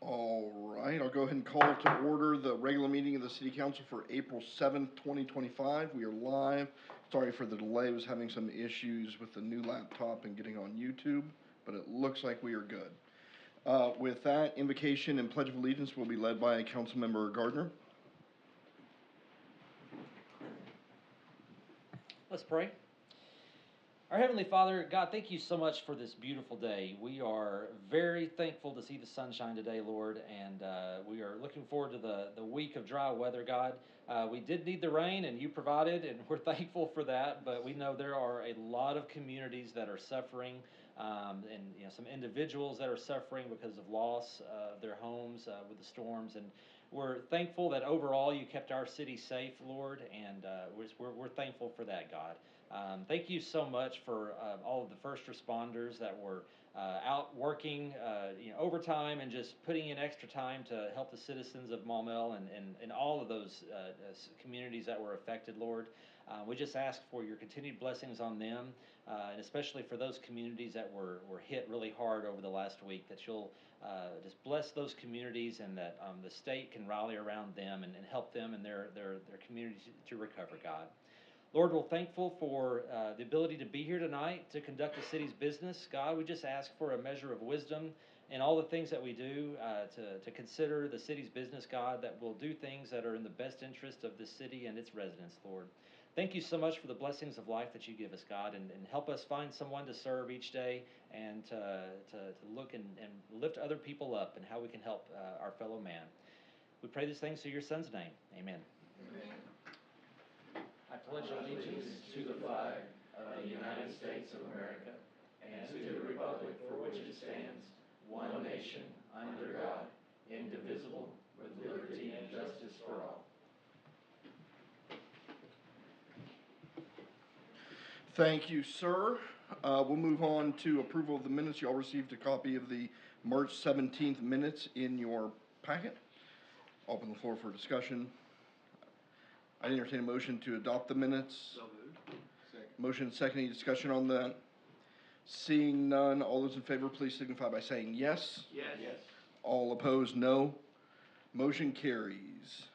All right, I'll go ahead and call to order the regular meeting of the City Council for April 7th, 2025. We are live. Sorry for the delay, was having some issues with the new laptop and getting on YouTube, but it looks like we are good. With that, invocation and pledge of allegiance will be led by Councilmember Gardner. Let's pray. Our Heavenly Father, God, thank you so much for this beautiful day. We are very thankful to see the sunshine today, Lord, and we are looking forward to the week of dry weather, God. We did need the rain, and you provided, and we're thankful for that, but we know there are a lot of communities that are suffering, and some individuals that are suffering because of loss of their homes with the storms, and we're thankful that overall you kept our city safe, Lord, and we're thankful for that, God. Thank you so much for all of the first responders that were out working overtime and just putting in extra time to help the citizens of Maumelle and all of those communities that were affected, Lord. We just ask for your continued blessings on them, and especially for those communities that were hit really hard over the last week, that you'll just bless those communities and that the state can rally around them and help them and their communities to recover, God. Lord, we're thankful for the ability to be here tonight to conduct the city's business. God, we just ask for a measure of wisdom in all the things that we do to consider the city's business, God, that will do things that are in the best interest of the city and its residents, Lord. Thank you so much for the blessings of life that you give us, God, and help us find someone to serve each day and to look and lift other people up and how we can help our fellow man. We pray these things through your Son's name. Amen. Amen. I pledge allegiance to the flag of the United States of America and to the republic for which it stands, one nation, under God, indivisible, with liberty and justice for all. Thank you, sir. We'll move on to approval of the minutes. You all received a copy of the March 17th minutes in your packet. Open the floor for discussion. I entertain a motion to adopt the minutes. So moved. Second. Motion second. Any discussion on that? Seeing none, all those in favor, please signify by saying yes. Yes. Yes. All opposed, no. Motion carries.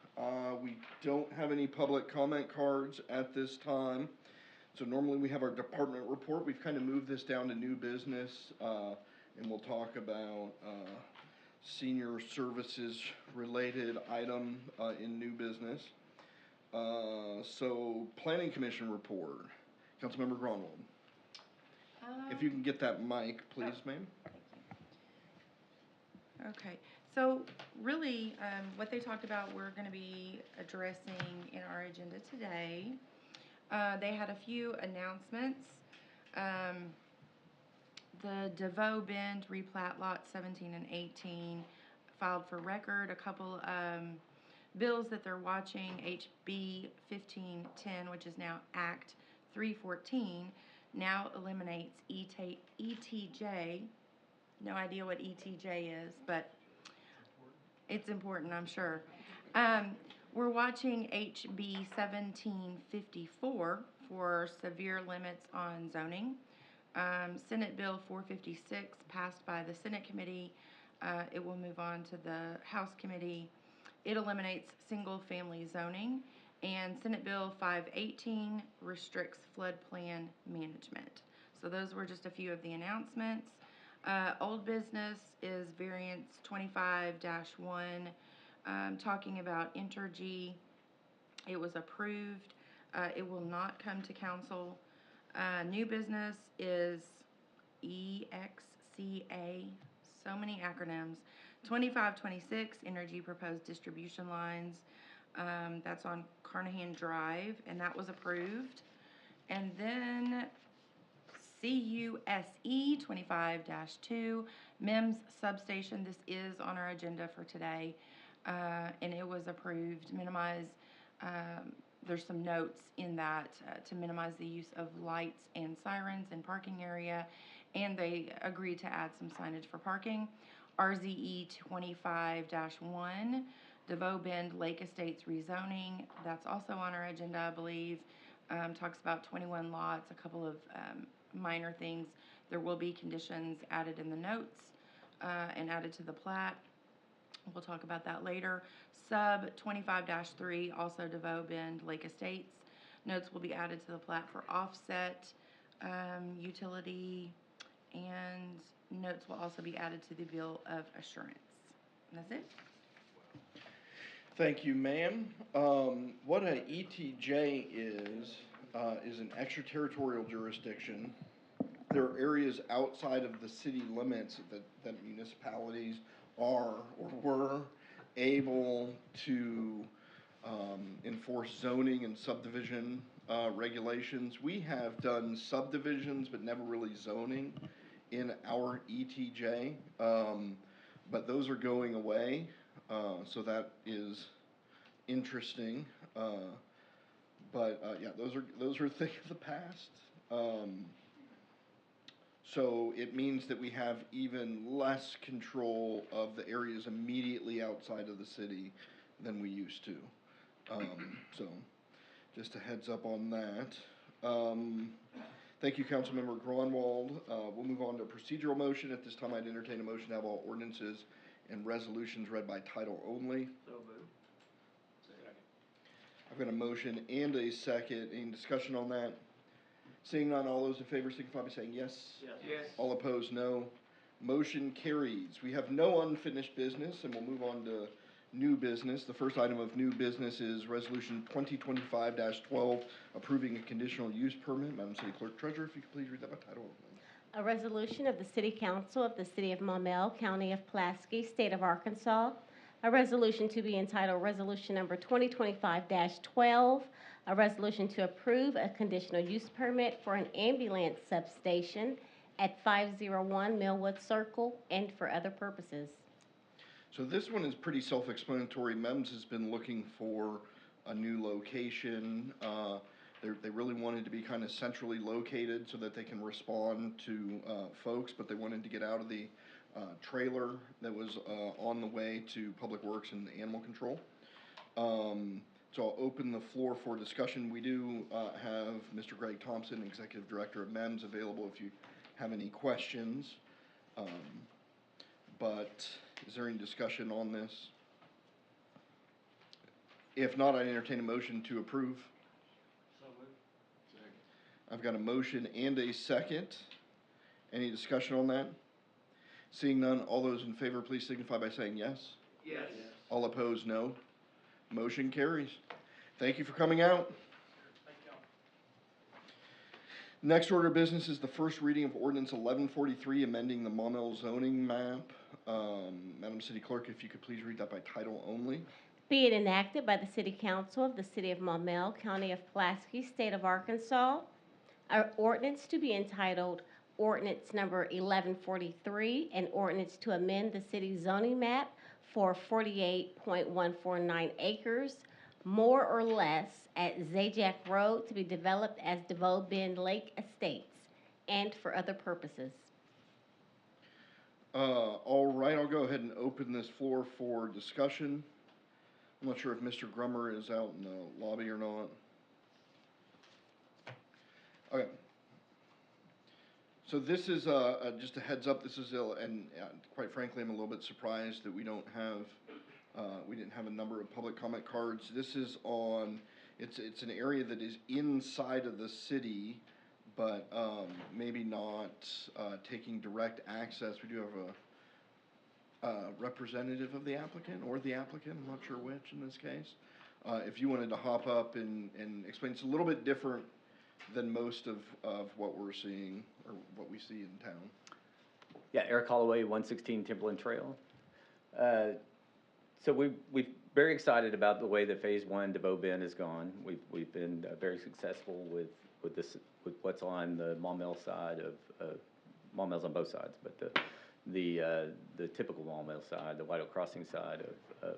We don't have any public comment cards at this time. So normally we have our department report. We've kind of moved this down to new business, and we'll talk about senior services related item in new business. So Planning Commission report. Councilmember Gronwald. If you can get that mic, please, ma'am. Okay, so really what they talked about we're going to be addressing in our agenda today. They had a few announcements. The DeVoe Bend replat lots 17 and 18 filed for record. A couple bills that they're watching, HB 1510, which is now Act 314, now eliminates ETJ. No idea what ETJ is, but it's important, I'm sure. We're watching HB 1754 for severe limits on zoning. Senate Bill 456 passed by the Senate committee. It will move on to the House committee. It eliminates single-family zoning. And Senate Bill 518 restricts floodplain management. So those were just a few of the announcements. Old business is variance 25-1, talking about Entergy. It was approved. It will not come to council. New business is EXCA, so many acronyms. 2526, Entergy proposed distribution lines. That's on Carnahan Drive, and that was approved. And then CUSE 25-2, MEMS substation. This is on our agenda for today, and it was approved. There's some notes in that to minimize the use of lights and sirens in parking area, and they agreed to add some signage for parking. RZE 25-1, DeVoe Bend Lake Estates rezoning. That's also on our agenda, I believe. Talks about 21 lots, a couple of minor things. There will be conditions added in the notes and added to the plat. We'll talk about that later. Sub 25-3, also DeVoe Bend Lake Estates. Notes will be added to the plat for offset, utility, and notes will also be added to the bill of assurance. And that's it. Thank you, ma'am. What a ETJ is an extraterritorial jurisdiction. There are areas outside of the city limits that municipalities are or were able to enforce zoning and subdivision regulations. We have done subdivisions but never really zoning in our ETJ, but those are going away, so that is interesting. Yeah, those are things of the past. So it means that we have even less control of the areas immediately outside of the city than we used to. So just a heads up on that. Thank you, Councilmember Grunwald. We'll move on to procedural motion. At this time, I'd entertain a motion to have all ordinances and resolutions read by title only. So moved. Second. I've got a motion and a second. Any discussion on that? Seeing none, all those in favor signify by saying yes. Yes. All opposed, no. Motion carries. We have no unfinished business, and we'll move on to new business. The first item of new business is Resolution 2025-12, approving a conditional use permit. Madam City Clerk Treasurer, if you could please read that by title only. A resolution of the City Council of the City of Maumelle, County of Pulaski, State of Arkansas. A resolution to be entitled Resolution Number 2025-12. A resolution to approve a conditional use permit for an ambulance substation at 501 Millwood Circle and for other purposes. So this one is pretty self-explanatory. MEMS has been looking for a new location. They really wanted to be kind of centrally located so that they can respond to folks, but they wanted to get out of the trailer that was on the way to Public Works and Animal Control. So I'll open the floor for discussion. We do have Mr. Greg Thompson, Executive Director of MEMS, available if you have any questions. But is there any discussion on this? If not, I entertain a motion to approve. So moved. Second. I've got a motion and a second. Any discussion on that? Seeing none, all those in favor, please signify by saying yes. Yes. All opposed, no. Motion carries. Thank you for coming out. Thank you. Next order of business is the first reading of ordinance 1143, amending the Maumelle zoning map. Madam City Clerk, if you could please read that by title only. Be it enacted by the City Council of the City of Maumelle, County of Pulaski, State of Arkansas. An ordinance to be entitled Ordinance Number 1143, an ordinance to amend the city zoning map for 48.149 acres, more or less, at Zajac Road to be developed as DeVoe Bend Lake Estates and for other purposes. All right, I'll go ahead and open this floor for discussion. I'm not sure if Mr. Grummer is out in the lobby or not. Okay. So this is just a heads up. This is and quite frankly, I'm a little bit surprised that we didn't have a number of public comment cards. This is on. It's an area that is inside of the city, but maybe not taking direct access. We do have a representative of the applicant or the applicant. I'm not sure which in this case. If you wanted to hop up and explain, it's a little bit different than most of what we're seeing or what we see in town. Yeah, Eric Holloway, 116 Timberland Trail. So we're very excited about the way that Phase 1 DeVoe Bend has gone. We've been very successful with what's on the Maumelle side of Maumelle's on both sides, but the typical Maumelle side, the White Oak Crossing side of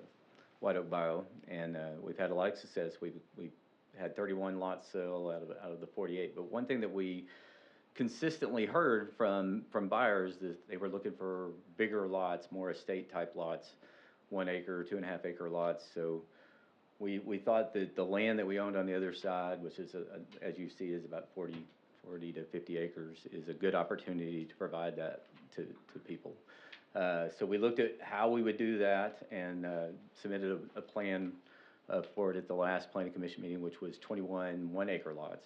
White Oak Bio, and we've had a lot of success. We've had 31 lots sell out of the 48. But one thing that we consistently heard from buyers is they were looking for bigger lots, more estate type lots, 1 acre, 2.5 acre lots. So we thought that the land that we owned on the other side, which is as you see is about 40 to 50 acres, is a good opportunity to provide that to people. So we looked at how we would do that and submitted a plan for it at the last planning commission meeting, which was 21 1-acre lots.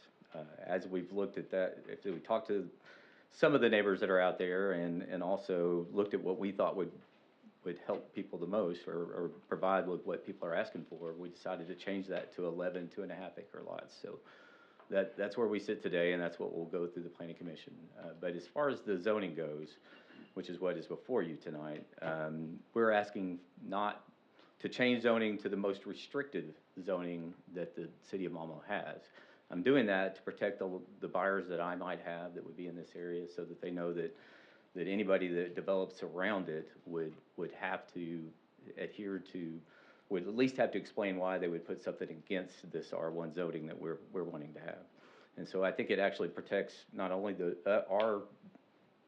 As we've looked at that, if we talked to some of the neighbors that are out there and also looked at what we thought would help people the most or provide with what people are asking for, we decided to change that to 11 2.5-acre lots. So that's where we sit today, and that's what will go through the planning commission. But as far as the zoning goes, which is what is before you tonight, we're asking not to change zoning to the most restrictive zoning that the city of Maumelle has. I'm doing that to protect the buyers that I might have that would be in this area, so that they know that anybody that develops around it would have to adhere to, would at least have to explain why they would put something against this R1 zoning that we're wanting to have. And so I think it actually protects not only our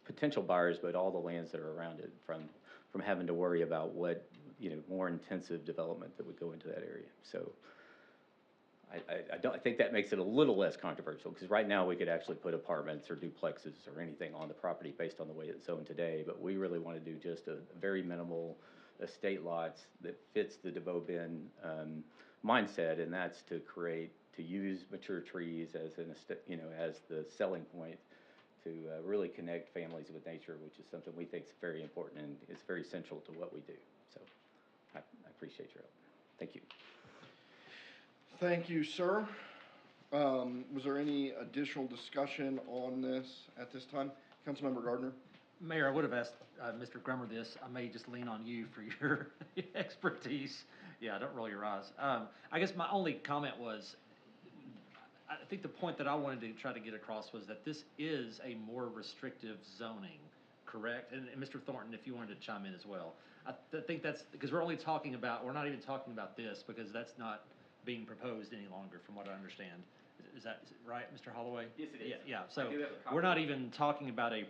potential buyers, but all the lands that are around it from having to worry about what, more intensive development that would go into that area. So I think that makes it a little less controversial, because right now we could actually put apartments or duplexes or anything on the property based on the way it's zoned today, but we really want to do just a very minimal estate lots that fits the DeVoe Bend mindset, and that's to use mature trees as as the selling point to really connect families with nature, which is something we think is very important and it's very central to what we do. So I appreciate your help. Thank you. Thank you, sir. Was there any additional discussion on this at this time? Councilmember Gardner? Mayor, I would have asked Mr. Grummer this. I may just lean on you for your expertise. Yeah, don't roll your eyes. I guess my only comment was, I think the point that I wanted to try to get across was that this is a more restrictive zoning, correct? And Mr. Thornton, if you wanted to chime in as well. I think that's, because we're not even talking about this, because that's not being proposed any longer, from what I understand. Is that right, Mr. Holloway? Yes, it is. Yeah, so we're not even talking about a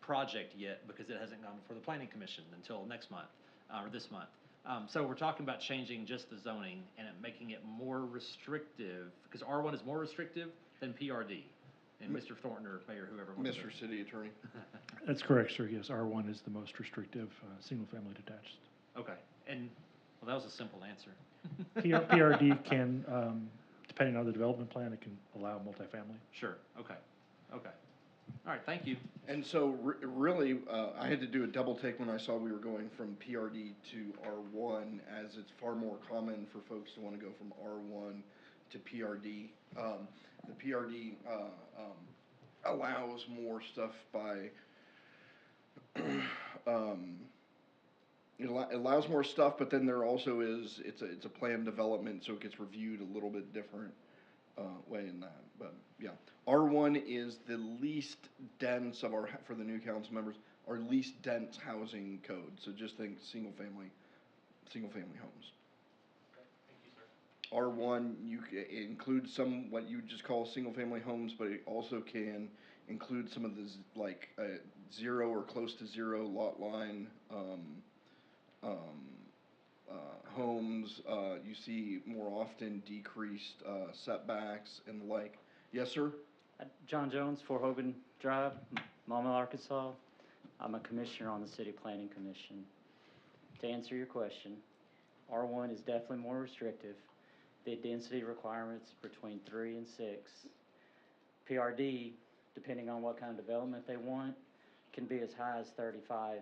project yet, because it hasn't gone before the planning commission until next month, or this month. So we're talking about changing just the zoning and making it more restrictive, because R1 is more restrictive than PRD. And Mr. Thornton or Mayor, whoever wants to. Mr. City Attorney? That's correct, sir. Yes, R1 is the most restrictive, single-family detached. Okay, and, well, that was a simple answer. PRD can, depending on the development plan, it can allow multifamily. Sure, okay. All right, thank you. And so really, I had to do a double take when I saw we were going from PRD to R1, as it's far more common for folks to want to go from R1 to PRD. The PRD allows more stuff by, it allows more stuff, but then there also is, it's a planned development, so it gets reviewed a little bit different way in that. But yeah, R1 is the least dense of for the new council members, our least dense housing code. So just think single family homes. R1, it includes some what you would just call single family homes, but it also can include some of the zero or close to zero lot line homes. You see more often decreased setbacks and the like. Yes, sir? John Jones, 4 Hogan Drive, Maumelle, Arkansas. I'm a commissioner on the City Planning Commission. To answer your question, R1 is definitely more restrictive. The density requirements between 3 and 6. PRD, depending on what kind of development they want, can be as high as 35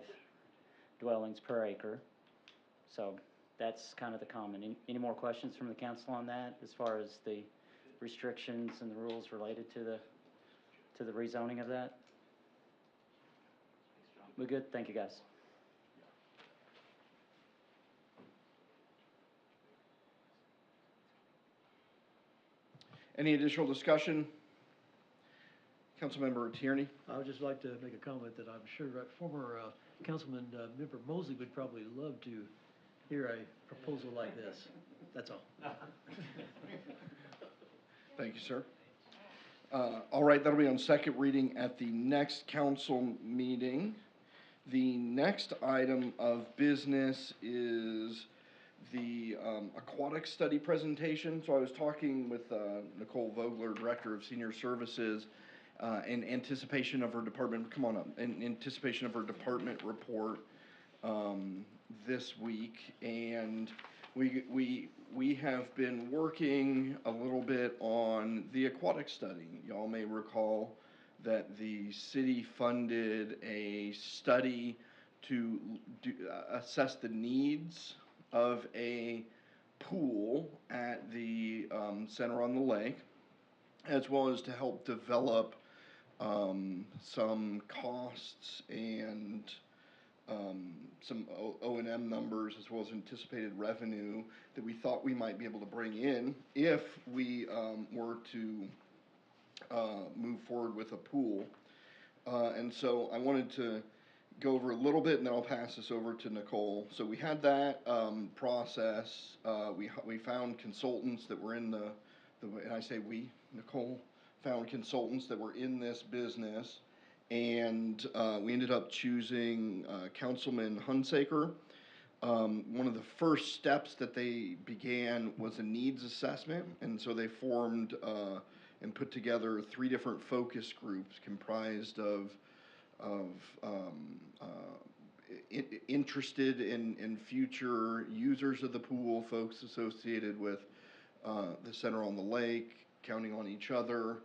dwellings per acre. So that's kind of the common. Any more questions from the council on that, as far as the restrictions and the rules related to the rezoning of that? We're good. Thank you, guys. Any additional discussion? Councilmember Tierney? I would just like to make a comment that I'm sure former Councilman Member Mosley would probably love to hear a proposal like this. That's all. Thank you, sir. All right, that'll be on second reading at the next council meeting. The next item of business is the aquatic study presentation. So I was talking with Nicole Vogler, Director of Senior Services, in anticipation of her department, come on up, in anticipation of her department report, this week. And we have been working a little bit on the aquatic study. Y'all may recall that the city funded a study to assess the needs of a pool at the Center on the Lake, as well as to help develop some costs and some O&M numbers, as well as anticipated revenue that we thought we might be able to bring in if we were to move forward with a pool. And so I wanted to go over a little bit, and then I'll pass this over to Nicole. So we had that process. We found consultants that were in and I say we, Nicole, found consultants that were in this business, and we ended up choosing Councilman Hunsaker. One of the first steps that they began was a needs assessment, and so they formed and put together 3 different focus groups comprised of interested in future users of the pool, folks associated with the Center on the Lake, Counting on Each Other.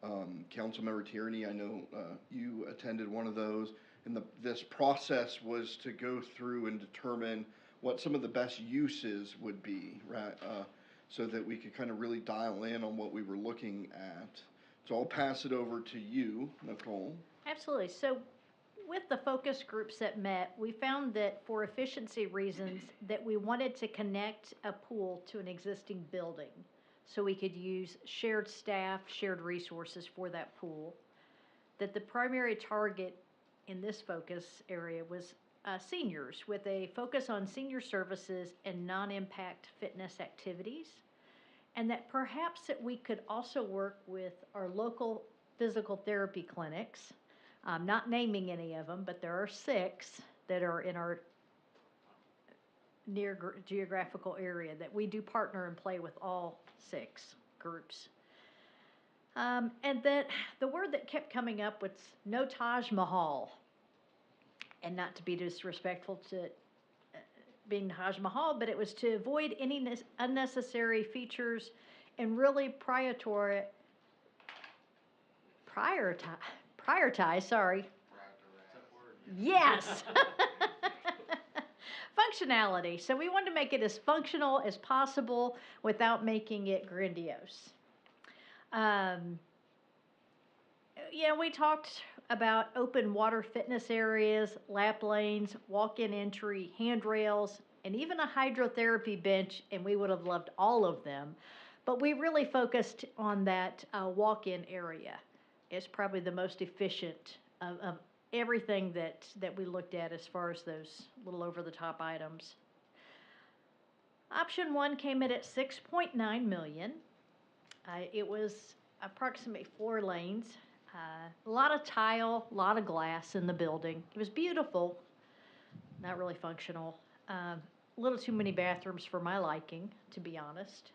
Councilmember Tierney, I know you attended one of those, and this process was to go through and determine what some of the best uses would be, right? So that we could kind of really dial in on what we were looking at. So I'll pass it over to you, Nicole. Absolutely. So with the focus groups that met, we found that for efficiency reasons that we wanted to connect a pool to an existing building so we could use shared staff, shared resources for that pool. That the primary target in this focus area was seniors, with a focus on senior services and non-impact fitness activities. And that perhaps that we could also work with our local physical therapy clinics. I'm not naming any of them, but there are 6 that are in our near geographical area that we do partner and play with all 6 groups. And that the word that kept coming up was no Taj Mahal. And not to be disrespectful to being Taj Mahal, but it was to avoid any unnecessary features and really prioritize, sorry. Yes. Functionality. So we wanted to make it as functional as possible without making it grandiose. We talked about open water fitness areas, lap lanes, walk-in entry, handrails, and even a hydrotherapy bench, and we would have loved all of them. But we really focused on that walk-in area. It's probably the most efficient of everything that we looked at as far as those little over-the-top items. Option 1 came in at $6.9 million. It was approximately 4 lanes. A lot of tile, a lot of glass in the building. It was beautiful, not really functional. A little too many bathrooms for my liking, to be honest.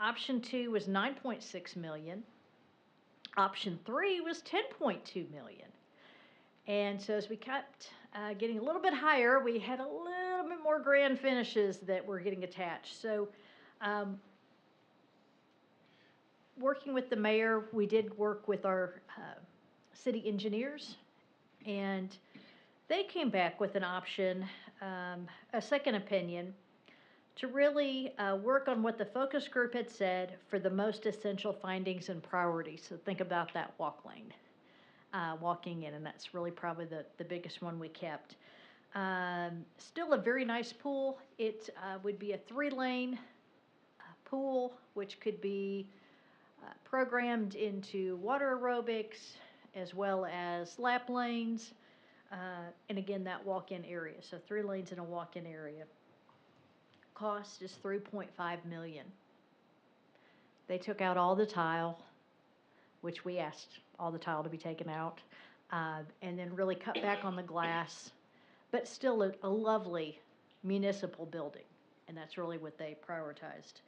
Option 2 was $9.6 million. Option 3 was $10.2 million. And so as we kept getting a little bit higher, we had a little bit more grand finishes that were getting attached. So working with the mayor, we did work with our city engineers, and they came back with an option, a second opinion, to really work on what the focus group had said for the most essential findings and priorities. So think about that walk lane, walking in, and that's really probably the biggest one we kept. Still a very nice pool. It would be a 3-lane pool, which could be programmed into water aerobics as well as lap lanes, and again, that walk-in area. So 3 lanes in a walk-in area. Cost is $3.5 million. They took out all the tile, which we asked all the tile to be taken out, and then really cut back on the glass, but still a lovely municipal building, and that's really what they prioritized.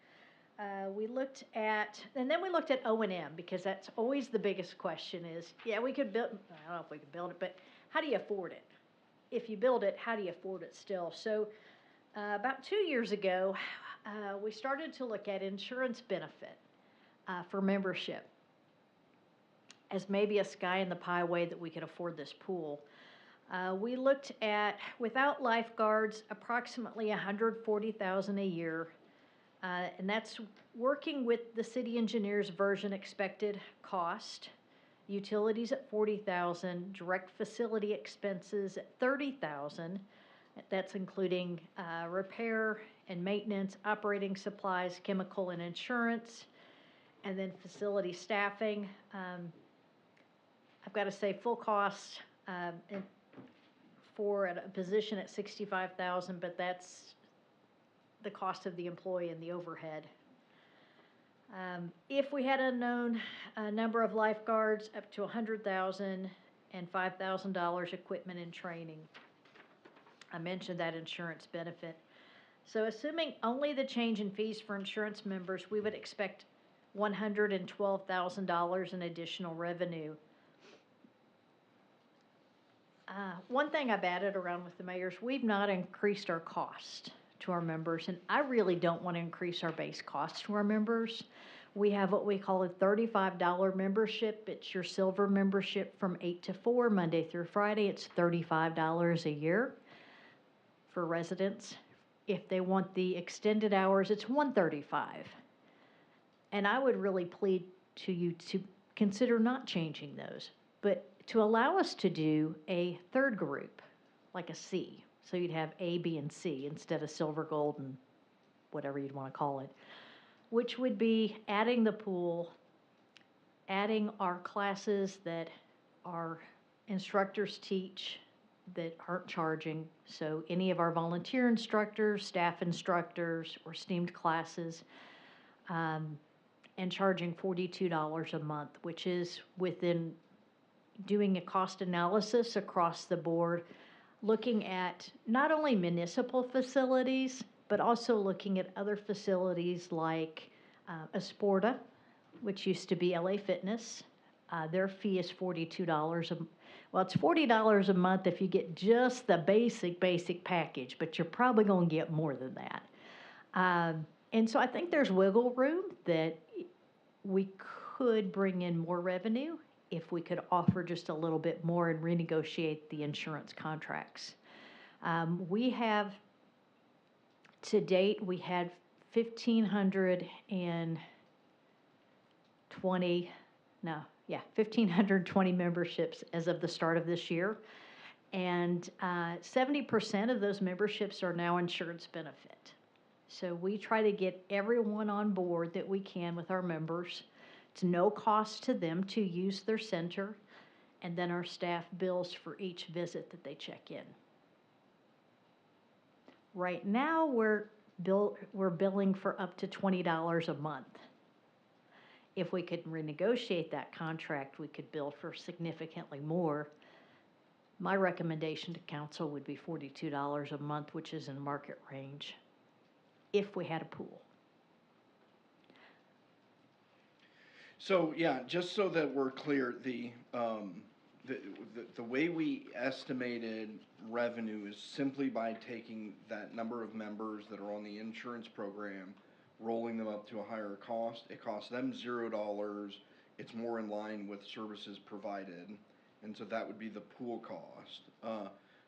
we looked at, and then we looked at O&M, because that's always the biggest question is, yeah, we could build, I don't know if we could build it, but how do you afford it? If you build it, how do you afford it still? So, about 2 years ago, we started to look at insurance benefit, for membership as maybe a sky in the pie way that we could afford this pool. We looked at, without lifeguards, approximately $140,000 a year. And that's working with the city engineer's version expected cost. Utilities at $40,000, direct facility expenses at $30,000. That's including repair and maintenance, operating supplies, chemical and insurance, and then facility staffing. I've got to say, full cost for a position at $65,000, but that's the cost of the employee and the overhead. If we had a known number of lifeguards, up to $100,000 and $5,000 equipment and training. I mentioned that insurance benefit. So assuming only the change in fees for insurance members, we would expect $112,000 in additional revenue. One thing I've added around with the mayors, we've not increased our cost to our members, and I really don't want to increase our base cost to our members. We have what we call a $35 membership. It's your silver membership from 8 to 4, Monday through Friday. It's $35 a year for residents. If they want the extended hours, it's $135. And I would really plead to you to consider not changing those, but to allow us to do a third group, like a C. So you'd have A, B, and C instead of silver, gold, and whatever you'd want to call it, which would be adding the pool, adding our classes that our instructors teach that aren't charging. So any of our volunteer instructors, staff instructors, or STEAMed classes, and charging $42 a month, which is within doing a cost analysis across the board, looking at not only municipal facilities, but also looking at other facilities like Esporta, which used to be LA Fitness. Their fee is $42 well, it's $40 a month if you get just the basic package, but you're probably going to get more than that. And so I think there's wiggle room that we could bring in more revenue if we could offer just a little bit more and renegotiate the insurance contracts. We have, to date, we had 1,520 memberships as of the start of this year. And 70% of those memberships are now insurance benefit. So we try to get everyone on board that we can with our members. It's no cost to them to use their center, and then our staff bills for each visit that they check in. Right now, we're billing for up to $20 a month. If we could renegotiate that contract, we could bill for significantly more. My recommendation to council would be $42 a month, which is in market range, if we had a pool. So, yeah, just so that we're clear, the way we estimated revenue is simply by taking that number of members that are on the insurance program, rolling them up to a higher cost. It costs them $0. It's more in line with services provided, and so that would be the pool cost.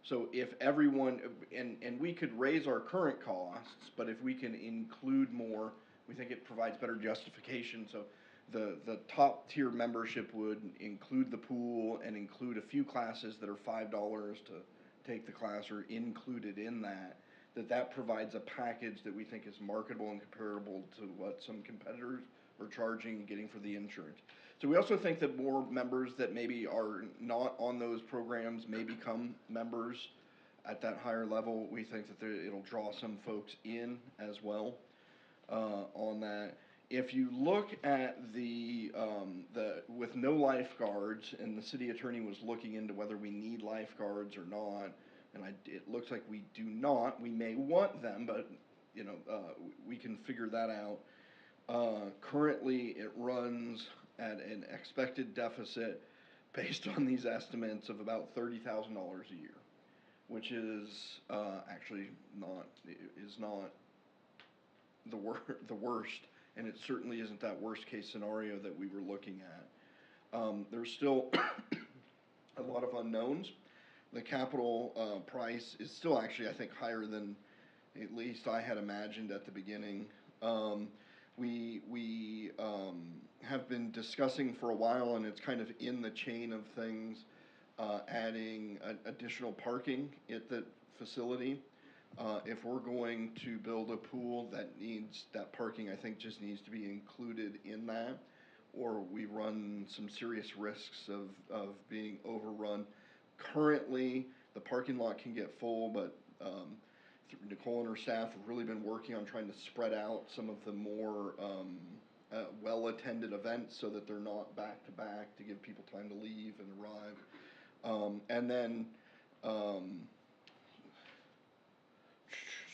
So if everyone, and we could raise our current costs, but if we can include more, we think it provides better justification. So the top tier membership would include the pool and include a few classes that are $5 to take the class or included in that provides a package that we think is marketable and comparable to what some competitors are charging and getting for the insurance. So we also think that more members that maybe are not on those programs may become members at that higher level. We think that it'll draw some folks in as well on that. If you look at the with no lifeguards, and the city attorney was looking into whether we need lifeguards or not, and it looks like we do not. We may want them, but we can figure that out. Currently, it runs at an expected deficit based on these estimates of about $30,000 a year, which is, actually not the worst, and it certainly isn't that worst-case scenario that we were looking at. There's still a lot of unknowns. The capital, price is still actually, I think, higher than at least I had imagined at the beginning. We have been discussing for a while, and it's kind of in the chain of things, adding additional parking at the facility. If we're going to build a pool that parking, I think just needs to be included in that, or we run some serious risks of being overrun. Currently, the parking lot can get full, but, Nicole and her staff have really been working on trying to spread out some of the more, well-attended events so that they're not back to back, to give people time to leave and arrive. And then,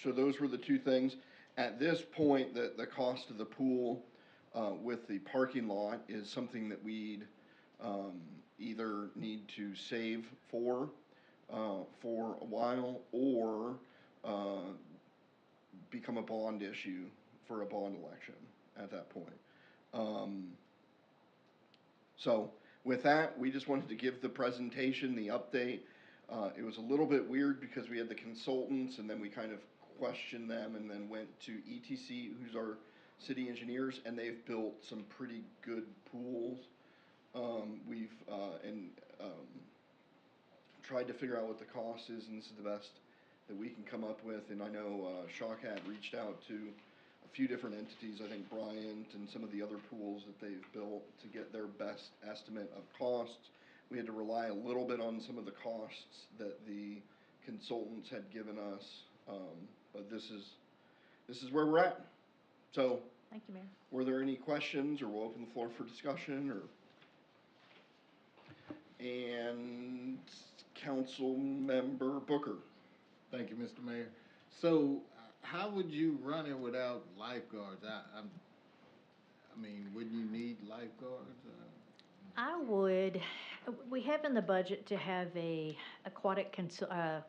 so those were the two things. At this point, the cost of the pool, with the parking lot is something that we'd, either need to save for a while, or, become a bond issue for a bond election at that point. So with that, we just wanted to give the presentation, the update. It was a little bit weird because we had the consultants, and then we kind of questioned them, and then went to ETC, who's our city engineers, and they've built some pretty good pools. We've tried to figure out what the cost is, and this is the best that we can come up with. And I know Shawkat reached out to a few different entities, I think Bryant and some of the other pools that they've built, to get their best estimate of costs. We had to rely a little bit on some of the costs that the consultants had given us, but this is where we're at. So, Thank you, Mayor. were there any questions, or we'll open the floor for discussion, or? And Councilmember Booker. Thank you, Mr. Mayor. So, how would you run it without lifeguards? I mean, wouldn't you need lifeguards? We have in the budget to have a aquatic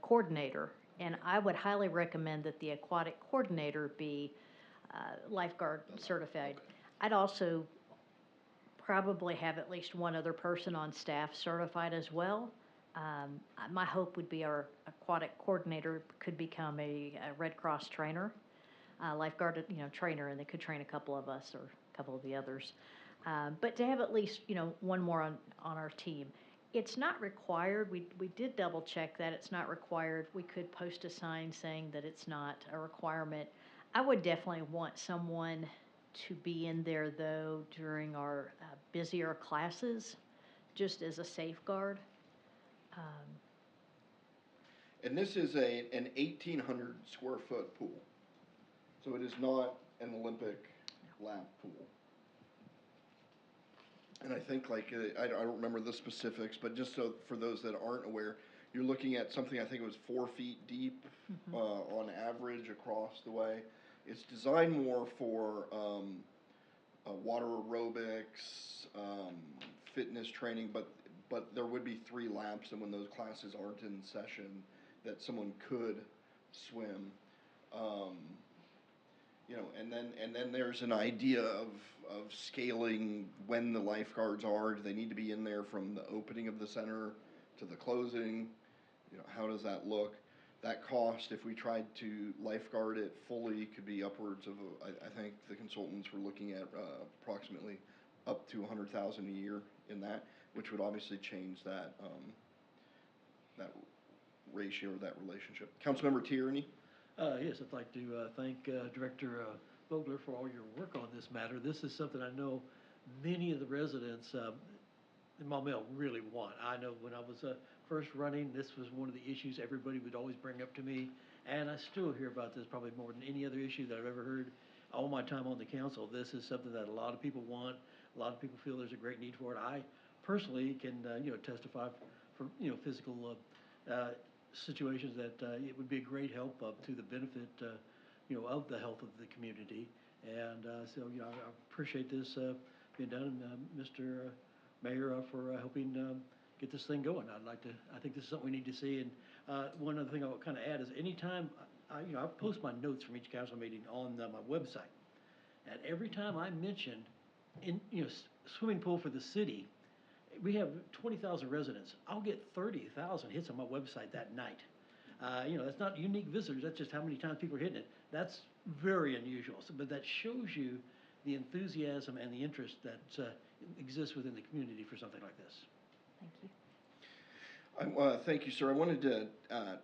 coordinator, and I would highly recommend that the aquatic coordinator be lifeguard certified. I'd also probably have at least one other person on staff certified as well. My hope would be our aquatic coordinator could become a Red Cross trainer, lifeguard, trainer, and they could train a couple of us or a couple of the others. But to have at least, one more on our team. It's not required. We did double check that. It's not required. We could post a sign saying that it's not a requirement. I would definitely want someone to be in there, though, during our busier classes, just as a safeguard. And this is an 1,800 square foot pool. So it is not an Olympic lap pool. And I think, I don't remember the specifics, but just so for those that aren't aware, you're looking at something, I think it was 4 feet deep, on average across the way. It's designed more for water aerobics, fitness training, but there would be 3 laps, and when those classes aren't in session, that someone could swim. And then there's an idea of scaling when the lifeguards are. Do they need to be in there from the opening of the center to the closing? How does that look? That cost, if we tried to lifeguard it fully, could be upwards of, I think the consultants were looking at approximately up to $100,000 a year in that, which would obviously change that ratio or that relationship. Councilmember Tierney? Yes, I'd like to thank Director Vogler for all your work on this matter. This is something I know many of the residents in Maumelle really want. I know when I was first running, this was one of the issues everybody would always bring up to me, and I still hear about this probably more than any other issue that I've ever heard all my time on the council. This is something that a lot of people want. A lot of people feel there's a great need for it. I personally can, testify for, physical situations that it would be a great help to the benefit of the health of the community. And, so, I appreciate this, being done, and, Mr. Mayor, for helping, get this thing going. I think this is something we need to see. And, one other thing I'll kind of add is anytime, I post my notes from each council meeting on, my website. And every time I mention swimming pool for the city, we have 20,000 residents. I'll get 30,000 hits on my website that night. That's not unique visitors, that's just how many times people are hitting it. That's very unusual, but that shows you the enthusiasm and the interest that exists within the community for something like this. Thank you. Thank you, sir. I wanted to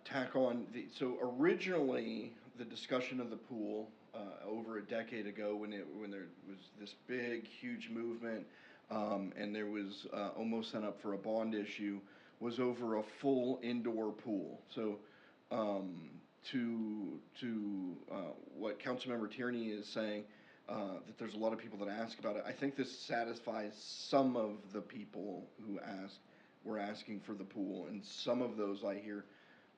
tack on, so originally, the discussion of the pool over a decade ago when there was this big, huge movement, and there was almost set up for a bond issue, was over a full indoor pool. So to what Councilmember Tierney is saying, that there's a lot of people that ask about it, I think this satisfies some of the people who were asking for the pool, and some of those I hear.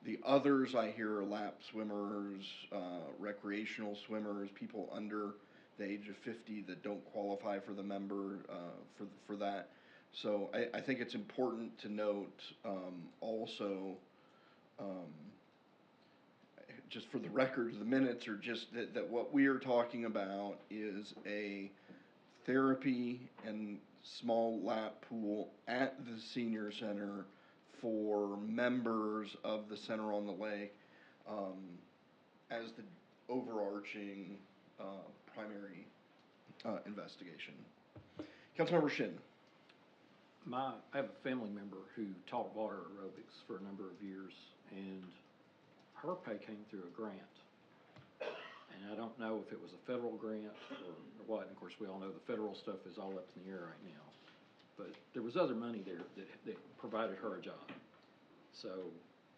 The others I hear are lap swimmers, recreational swimmers, people under the age of 50 that don't qualify for the member, for that. So I think it's important to note, also, just for the record, the minutes are just that what we are talking about is a therapy and small lap pool at the senior center for members of the Center on the Lake, as the overarching primary investigation. Councilmember Shin. I have a family member who taught water aerobics for a number of years, and her pay came through a grant. And I don't know if it was a federal grant or what. And of course, we all know the federal stuff is all up in the air right now. But there was other money there that provided her a job. So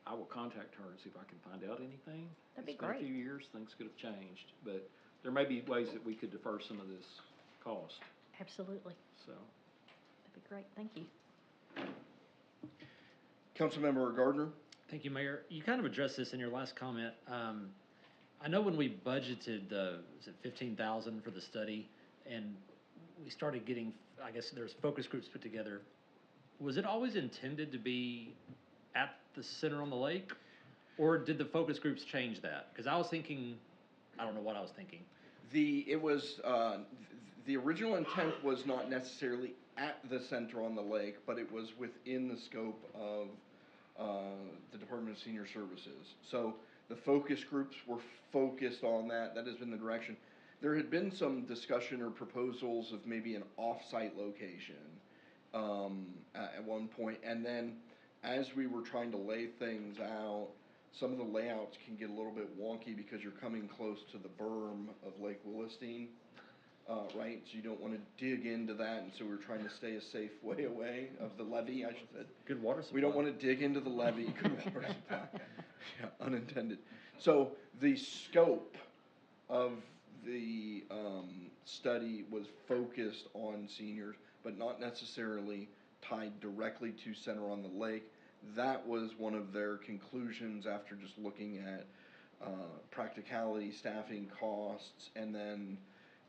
I will contact her and see if I can find out anything. That'd be It's been great. a few years, things could have changed, but there may be ways that we could defer some of this cost, Absolutely. so. That'd be great. Thank you. Councilmember Gardner. Thank you, Mayor. You kind of addressed this in your last comment. I know when we budgeted was it 15,000 for the study, and we started getting, I guess there's focus groups put together. Was it always intended to be at the Center on the Lake, or did the focus groups change that? Because I was thinking, I don't know what I was thinking. The original intent was not necessarily at the Center on the Lake, but it was within the scope of the Department of Senior Services. So the focus groups were focused on that. That has been the direction. There had been some discussion or proposals of maybe an off-site location at one point, and then as we were trying to lay things out, some of the layouts can get a little bit wonky because you're coming close to the berm of Lake Williston, right? So you don't want to dig into that, and so we're trying to stay a safe way away of the levee, I should say. Good water supply. We don't want to dig into the levee. Good water supply. Yeah, unintended. So the scope of the study was focused on seniors, but not necessarily tied directly to Center on the Lake. That was one of their conclusions after just looking at practicality, staffing costs, and then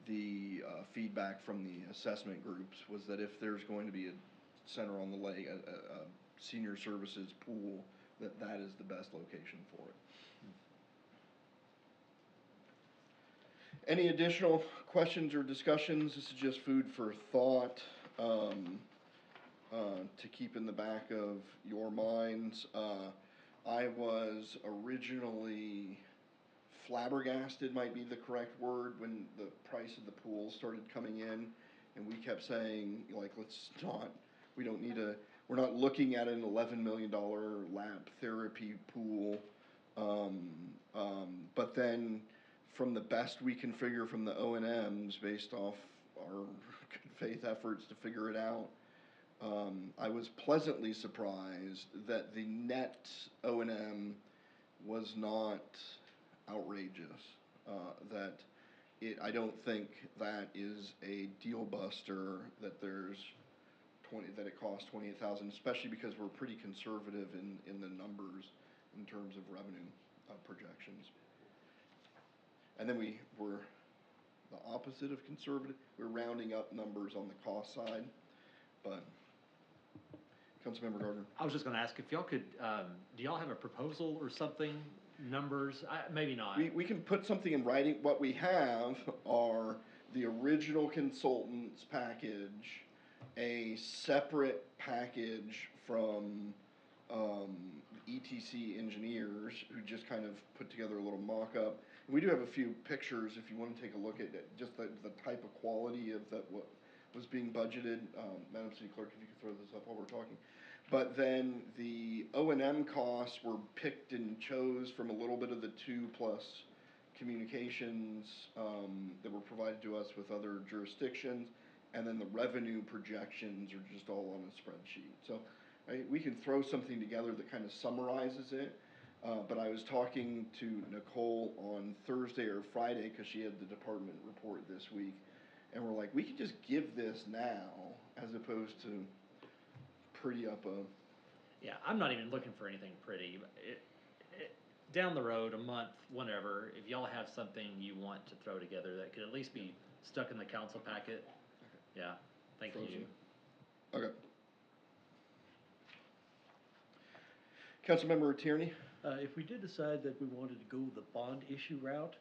the feedback from the assessment groups was that if there's going to be a Center on the Lake, a senior services pool, that is the best location for it. Any additional questions or discussions? This is just food for thought to keep in the back of your minds. I was originally flabbergasted, might be the correct word, when the price of the pool started coming in, and we kept saying, like, we're not looking at an $11 million lap therapy pool. But then, from the best we can figure from the O&Ms, based off our good faith efforts to figure it out, I was pleasantly surprised that the net O&M was not outrageous. I don't think that is a deal buster that that it costs $28,000, especially because we're pretty conservative in the numbers in terms of revenue projections. And then we're the opposite of conservative, we're rounding up numbers on the cost side, but, Councilmember Gardner. I was just gonna ask if y'all could, do y'all have a proposal or something, numbers? Maybe not. We can put something in writing. What we have are the original consultant's package, a separate package from ETC engineers who just kind of put together a little mock-up. We do have a few pictures if you want to take a look at it, just the type of quality of what was being budgeted. Madam City Clerk, if you could throw this up while we're talking. But then the O&M costs were picked and chose from a little bit of the 2+ communications that were provided to us with other jurisdictions, and then the revenue projections are just all on a spreadsheet. So we can throw something together that kind of summarizes it. But I was talking to Nicole on Thursday or Friday, because she had the department report this week, and we're like, we could just give this now as opposed to pretty up a. Yeah, I'm not even looking for anything pretty. Down the road, a month, whenever, if y'all have something you want to throw together that could at least be stuck in the council packet, yeah, thank you. Okay. Councilmember Tierney? If we did decide that we wanted to go the bond issue route,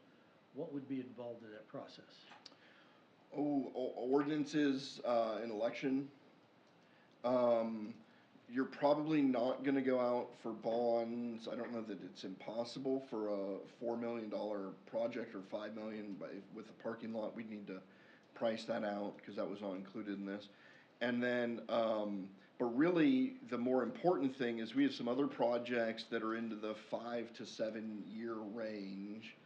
what would be involved in that process? Ordinances, an election. You're probably not gonna go out for bonds. I don't know that it's impossible for a $4 million project or $5 million, but with the parking lot, we'd need to price that out, because that was not included in this. And then, but really, the more important thing is we have some other projects that are into the 5 to 7 year range,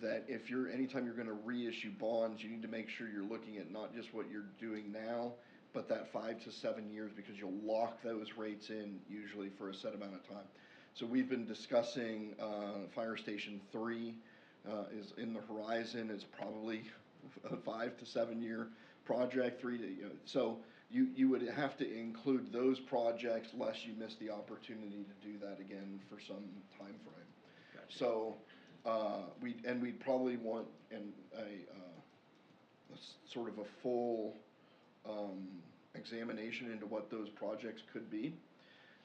that anytime you're gonna reissue bonds, you need to make sure you're looking at not just what you're doing now, but that 5 to 7 years, because you'll lock those rates in usually for a set amount of time. So we've been discussing, Fire Station 3 is in the horizon. It's probably a 5 to 7 year project, so you would have to include those projects lest you miss the opportunity to do that again for some time frame. Gotcha. So, we'd probably want sort of a full examination into what those projects could be.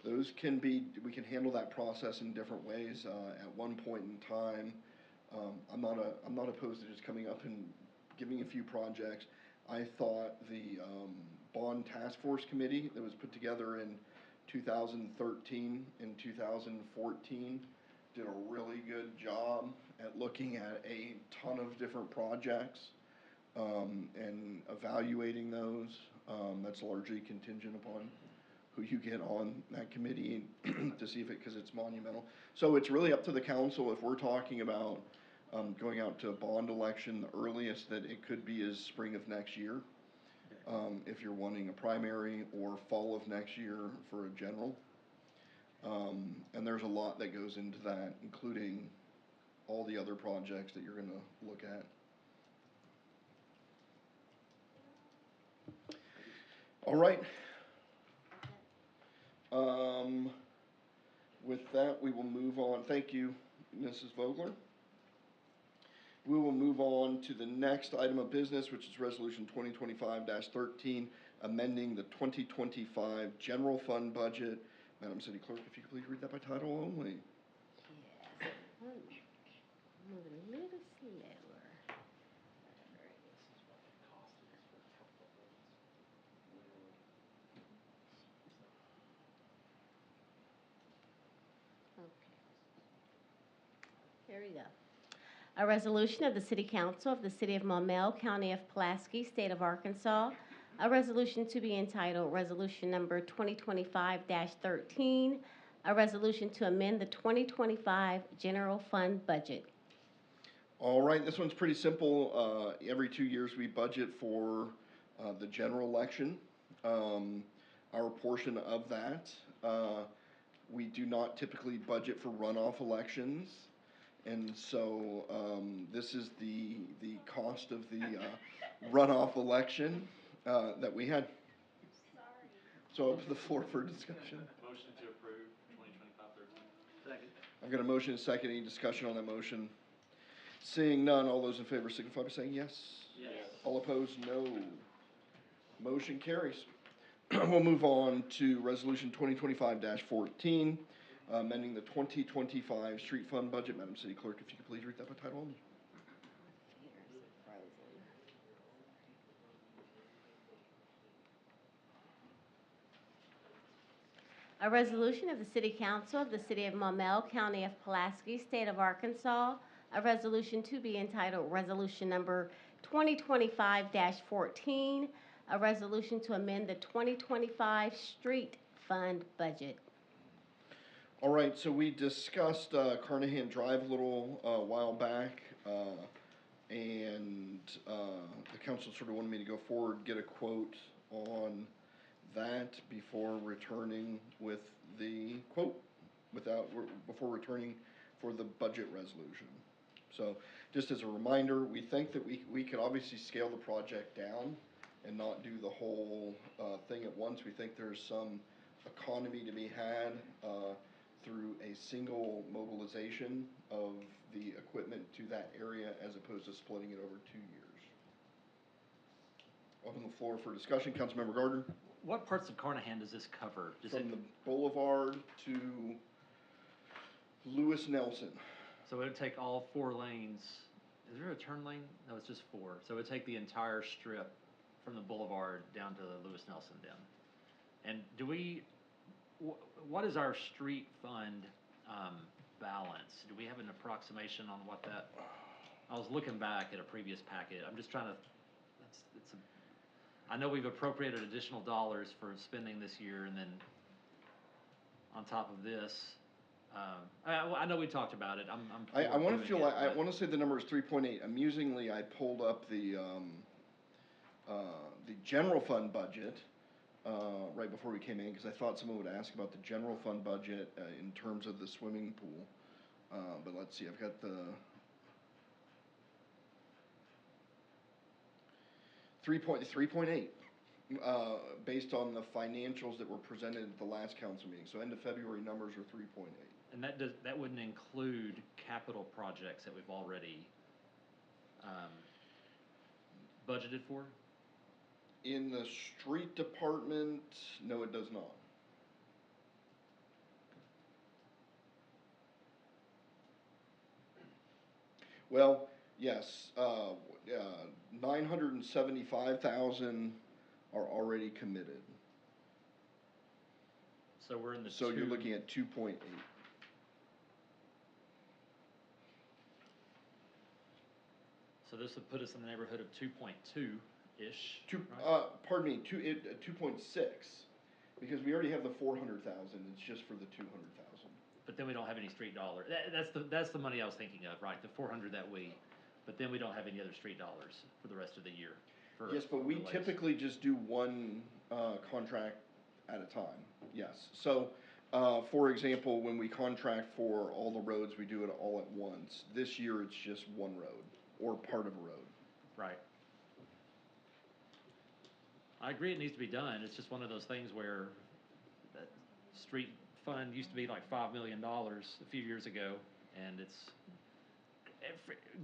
We can handle that process in different ways. At one point in time, I'm not opposed to just coming up and giving a few projects. I thought the Bond Task Force Committee that was put together in 2013 and 2014 did a really good job at looking at a ton of different projects and evaluating those. That's largely contingent upon who you get on that committee to see because it's monumental. So it's really up to the council if we're talking about going out to a bond election. The earliest that it could be is spring of next year, if you're wanting a primary, or fall of next year for a general. And there's a lot that goes into that, including all the other projects that you're gonna look at. All right. With that, we will move on. Thank you, Mrs. Vogler. We will move on to the next item of business, which is Resolution 2025-13, amending the 2025 general fund budget. Madam City Clerk, if you could please read that by title only. Yes. Moving a little slower. Here we go. A resolution of the City Council of the City of Maumelle, County of Pulaski, State of Arkansas. A resolution to be entitled Resolution Number 2025-13. A resolution to amend the 2025 general fund budget. All right, this one's pretty simple. Every 2 years we budget for the general election. Our portion of that, we do not typically budget for runoff elections. And so this is the cost of the runoff election that we had. So up to the floor for discussion. Motion to approve 2025-13. Second. I've got a motion and a second. Any discussion on that motion? Seeing none, all those in favor signify by saying yes. Yes. All opposed, no. Motion carries. We'll move on to Resolution 2025-14, amending the 2025 street fund budget. Madam City Clerk, if you could please read that by title only. A resolution of the City Council of the City of Maumelle, County of Pulaski, State of Arkansas, a resolution to be entitled Resolution Number 2025-14, a resolution to amend the 2025 Street Fund budget. All right, so we discussed Carnahan Drive a little while back, and the council sort of wanted me to go forward, get a quote on that before returning with the quote, before returning for the budget resolution. So just as a reminder, we think that we could obviously scale the project down and not do the whole thing at once. We think there's some economy to be had through a single mobilization of the equipment to that area as opposed to splitting it over 2 years. Open the floor for discussion. Councilmember Gardner. What parts of Carnahan does this cover? From the boulevard to Lewis Nelson. So it would take all 4 lanes. Is there a turn lane? No, it's just 4. So it would take the entire strip from the boulevard down to the Lewis Nelson then. And do we, what is our street fund balance? Do we have an approximation on what that, I was looking back at a previous packet. I'm just trying to, I know we've appropriated additional dollars for spending this year, and then on top of this, I know we talked about it. I want to feel like, I want to say the number is 3.8. Amusingly, I pulled up the general fund budget right before we came in because I thought someone would ask about the general fund budget in terms of the swimming pool. But let's see, I've got the 3.8 based on the financials that were presented at the last council meeting. So end of February numbers are 3.8. And that wouldn't include capital projects that we've already budgeted for? In the street department, no, it does not. Well, yes, 975,000 are already committed. So we're in the So you're looking at 2.8. So this would put us in the neighborhood of 2.2-ish. Pardon me, 2.6, because we already have the 400,000. It's just for the 200,000. But then we don't have any street dollars. That's the money I was thinking of, right? The 400 that but then we don't have any other street dollars for the rest of the year. Yes, but we typically just do one contract at a time. Yes. So, for example, when we contract for all the roads, we do it all at once. This year, it's just one road or part of a road. Right. I agree it needs to be done. It's just one of those things where that street fund used to be like $5 million a few years ago, and it's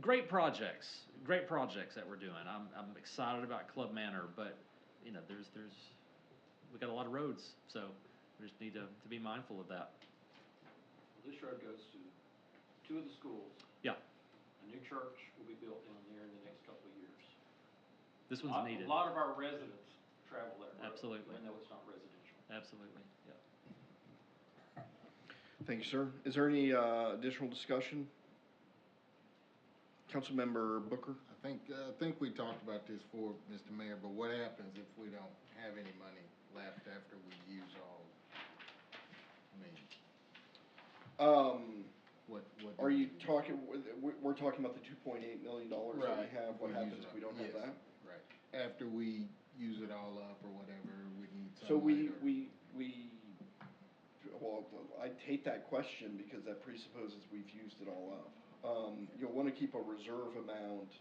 great projects that we're doing. I'm excited about Club Manor, but you know, we got a lot of roads, so we just need to be mindful of that. This road goes to 2 of the schools. Yeah. A new church will be built down there in the next couple of years. This one's needed. A lot of our residents travel that road. Absolutely. Even though it's not residential. Absolutely, yeah. Thank you, sir. Is there any additional discussion? Councilmember Booker? I think we talked about this for Mr. Mayor, but what happens if we don't have any money left after we use all? What are you talking? We're talking about the $2.8 million that we have. What happens if we don't have that? Right. After we use it all up or whatever, we need some. So well, I hate that question because that presupposes we've used it all up. You'll want to keep a reserve amount.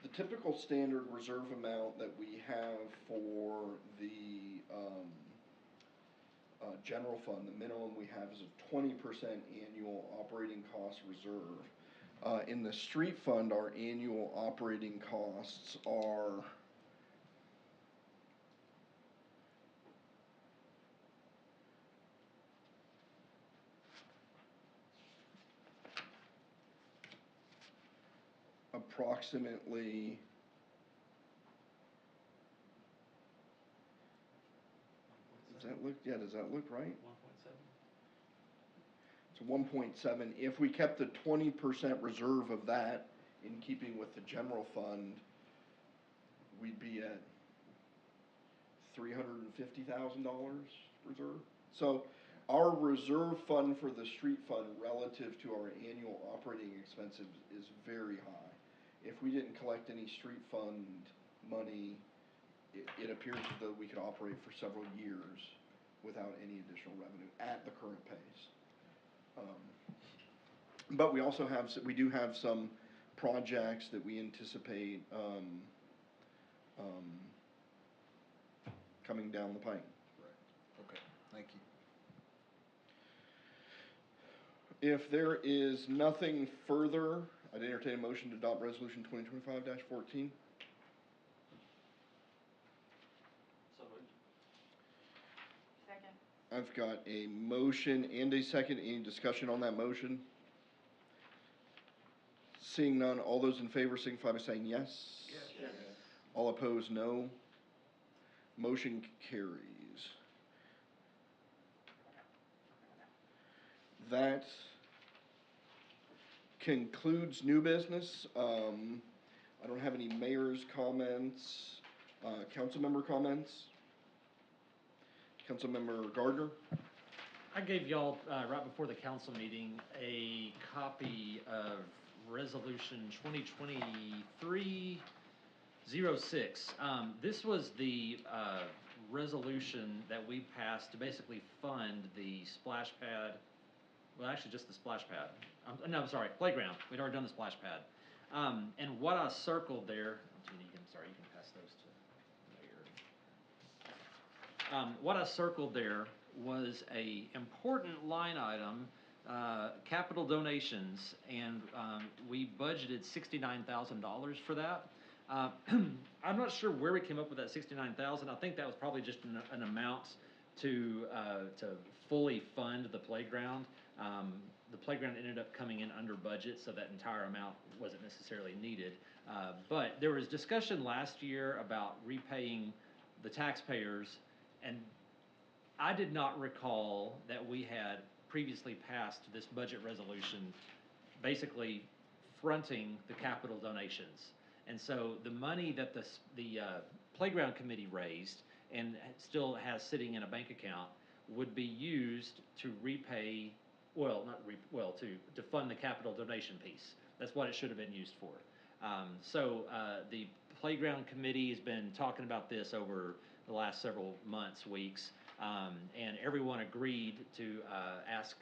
The typical standard reserve amount that we have for the general fund, the minimum we have is a 20% annual operating cost reserve. In the street fund, our annual operating costs are approximately does that look right? 1.7. So 1.7, if we kept the 20% reserve of that in keeping with the general fund, we'd be at $350,000 reserve. So our reserve fund for the street fund relative to our annual operating expenses is very high. If we didn't collect any street fund money, it appears as though we could operate for several years without any additional revenue at the current pace. But we also have, we do have some projects that we anticipate coming down the pipe. Right, okay, thank you. If there is nothing further, I'd entertain a motion to adopt resolution 2025-14. Second. I've got a motion and a second. Any discussion on that motion? Seeing none, all those in favor signify by saying yes. Yes. All opposed, no. Motion carries. That concludes new business. I don't have any mayor's comments, council member comments. Councilmember Gardner? I gave y'all, right before the council meeting, a copy of Resolution 2023-06. This was the resolution that we passed to basically fund the splash pad, well, actually just the splash pad. No, I'm sorry, playground. We'd already done the splash pad. And what I circled there, I'm sorry, you can pass those to Mayor. What I circled there was a important line item, capital donations, and we budgeted $69,000 for that. I'm not sure where we came up with that $69,000. I think that was probably just an amount to fully fund the playground. The playground ended up coming in under budget, so that entire amount wasn't necessarily needed. But there was discussion last year about repaying the taxpayers, and I did not recall that we had previously passed this budget resolution basically fronting the capital donations. And so the money that the playground committee raised and still has sitting in a bank account would be used to repay, to fund the capital donation piece. That's what it should have been used for. The playground committee has been talking about this over the last several months, weeks, and everyone agreed to ask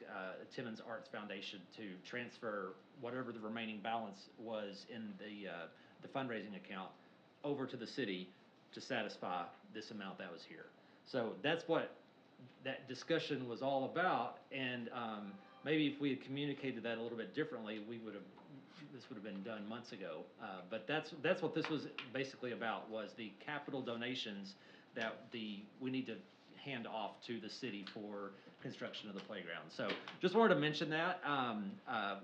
Timmons Arts Foundation to transfer whatever the remaining balance was in the fundraising account over to the city to satisfy this amount that was here. So that's what that discussion was all about, and maybe if we had communicated that a little bit differently, this would have been done months ago. But that's what this was basically about, was the capital donations that we need to hand off to the city for construction of the playground. So just wanted to mention that.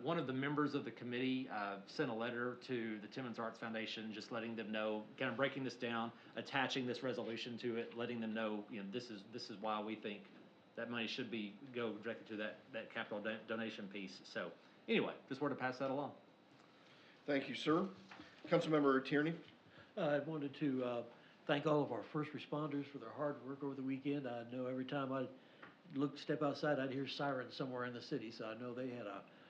One of the members of the committee sent a letter to the Timmons Arts Foundation, just letting them know, kind of breaking this down, attaching this resolution to it, letting them know, this is why we think that money should go directly to that capital donation piece. So anyway, just wanted to pass that along. Thank you, sir. Councilmember Tierney? I wanted to thank all of our first responders for their hard work over the weekend. I know every time I step outside, I'd hear sirens somewhere in the city, so I know they had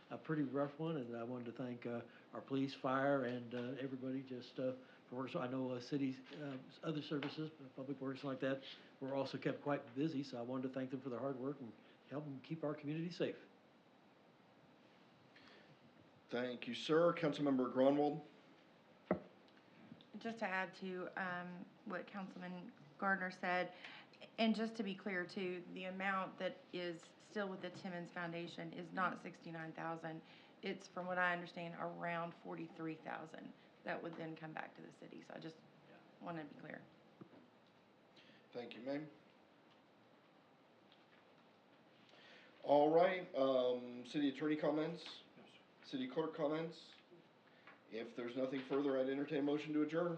a pretty rough one, and I wanted to thank our police, fire, and everybody just for work. So I know cities, other services, public works like that, were also kept quite busy, so I wanted to thank them for their hard work and help them keep our community safe. Thank you, sir. Councilmember Grunwald? Just to add to what Councilman Gardner said, and just to be clear too, the amount that is still with the Timmons Foundation is not $69,000. it's, from what I understand, around 43,000 that would then come back to the city. So I just wanted to be clear. Thank you, ma'am. All right, city attorney comments? City clerk comments? If there's nothing further, I'd entertain a motion to adjourn.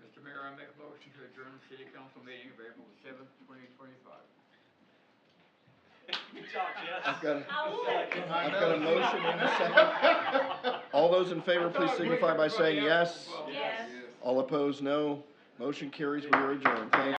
Mr. Mayor, I make a motion to adjourn the city council meeting of April the 7th, 2025. Good job, Jess. I've got a motion and a second. All those in favor, please signify by saying yes. Yes. All opposed, no. Motion carries, we are adjourned. Thank you.